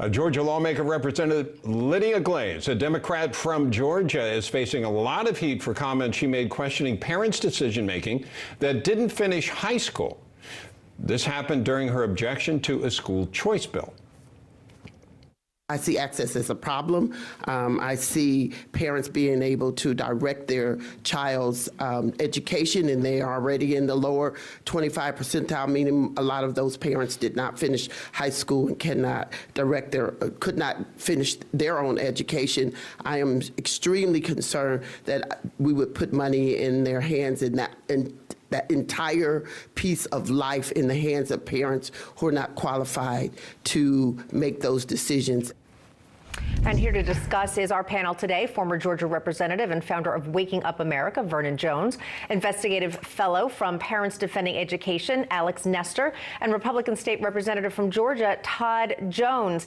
Georgia lawmaker Representative Lydia Glaze, a Democrat from Georgia, is facing a lot of heat for comments she made questioning parents' decision-making that didn't finish high school. This happened during her objection to a school choice bill. I see access as a problem. I see parents being able to direct their child's education, and they are already in the lower 25 percentile, meaning a lot of those parents did not finish high school and cannot direct could not finish their own education. I am extremely concerned that we would put money in their hands in that entire piece of life in the hands of parents who are not qualified to make those decisions. And here to discuss is our panel today, former Georgia representative and founder of Waking Up America, Vernon Jones, investigative fellow from Parents Defending Education, Alex Nestor, and Republican state representative from Georgia, Todd Jones.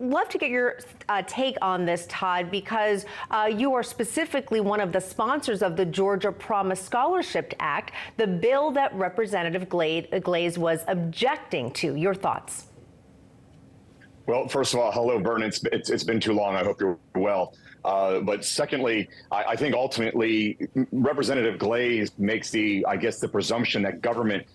Love to get your take on this, Todd, because you are specifically one of the sponsors of the Georgia Promise Scholarship Act, the bill that Representative Glaze was objecting to. Your thoughts? Well, first of all, hello, Vernon. It's been too long. I hope you're well. But secondly, I think ultimately Representative Glaze makes the presumption that government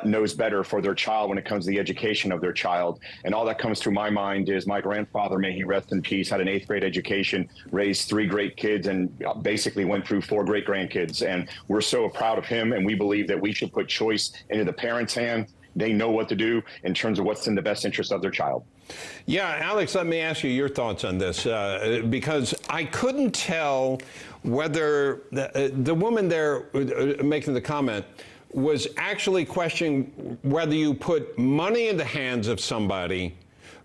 knows better for their child when it comes to the education of their child. And all that comes through my mind is my grandfather, may he rest in peace, had an 8th grade education, raised 3 great kids, and basically went through 4 great grandkids. And we're so proud of him, and we believe that we should put choice into the parents' hands. They know what to do in terms of what's in the best interest of their child. Yeah, Alex, let me ask you your thoughts on this, because I couldn't tell whether the woman there making the comment was actually questioning whether you put money in the hands of somebody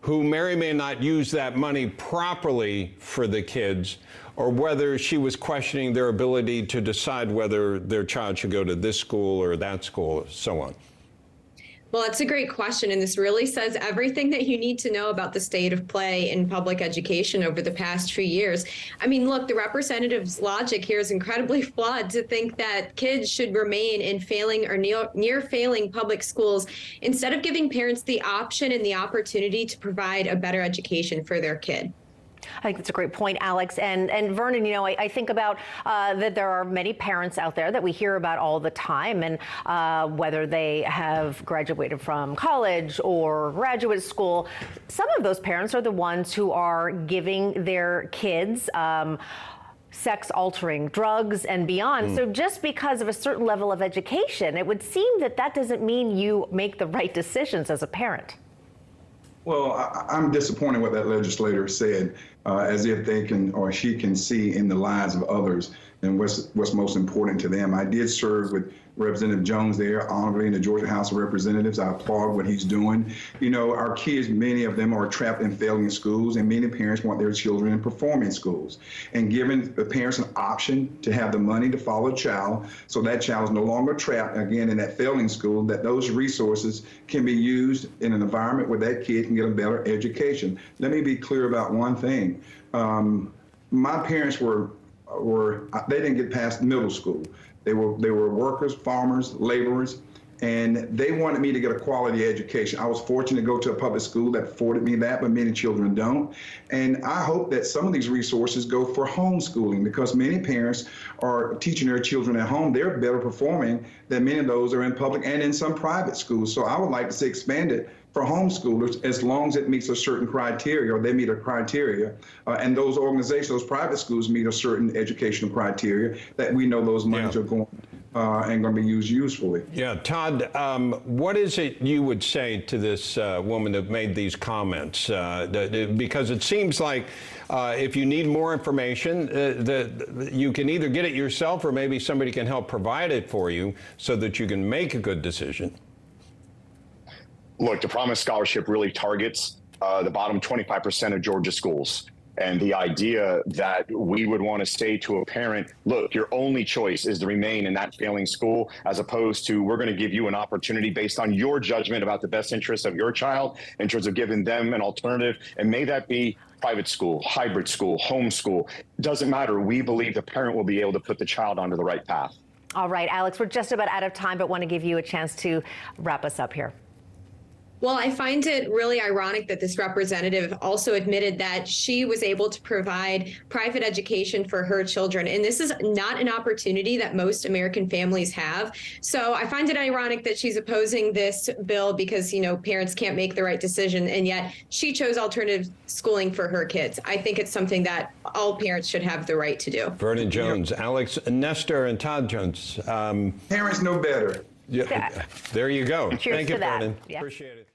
who may not use that money properly for the kids, or whether she was questioning their ability to decide whether their child should go to this school or that school, or so on. Well, it's a great question, and this really says everything that you need to know about the state of play in public education over the past few years. I mean, look, the representative's logic here is incredibly flawed to think that kids should remain in failing or near failing public schools instead of giving parents the option and the opportunity to provide a better education for their kid. I think that's a great point, Alex. And Vernon, you know, I think about that there are many parents out there that we hear about all the time, and whether they have graduated from college or graduate school, some of those parents are the ones who are giving their kids sex-altering drugs and beyond. So just because of a certain level of education, it would seem that that doesn't mean you make the right decisions as a parent. Well, I'm disappointed what that legislator said, as if they can or she can see in the lives of others and what's most important to them. I did serve with Representative Jones there, honorably in the Georgia House of Representatives. I applaud what he's doing. You know, our kids, many of them are trapped in failing schools, and many parents want their children in performing schools. And giving the parents an option to have the money to follow a child, so that child is no longer trapped, again, in that failing school, that those resources can be used in an environment where that kid can get a better education. Let me be clear about one thing. My parents they didn't get past middle school. They were workers, farmers, laborers, and they wanted me to get a quality education. I was fortunate to go to a public school that afforded me that, but many children don't. And I hope that some of these resources go for homeschooling, because many parents are teaching their children at home. They're better performing than many of those are in public and in some private schools. So I would like to see expanded for homeschoolers, as long as it meets a certain criteria, or they meet a criteria, and those organizations, those private schools meet a certain educational criteria, that we know those monies are going and going to be used usefully. Yeah, Todd, what is it you would say to this woman that made these comments? Because it seems like if you need more information, you can either get it yourself, or maybe somebody can help provide it for you so that you can make a good decision. Look, the Promise Scholarship really targets the bottom 25% of Georgia schools. And the idea that we would want to say to a parent, look, your only choice is to remain in that failing school, as opposed to we're going to give you an opportunity based on your judgment about the best interests of your child in terms of giving them an alternative. And may that be private school, hybrid school, homeschool. Doesn't matter. We believe the parent will be able to put the child onto the right path. All right, Alex, we're just about out of time, but want to give you a chance to wrap us up here. Well, I find it really ironic that this representative also admitted that she was able to provide private education for her children. And this is not an opportunity that most American families have. So I find it ironic that she's opposing this bill because, parents can't make the right decision. And yet she chose alternative schooling for her kids. I think it's something that all parents should have the right to do. Vernon Jones, Alex Nestor, and Todd Jones. Parents know better. Yeah, there you go. Cheers Thank you, to that. Vernon. Yeah. Appreciate it.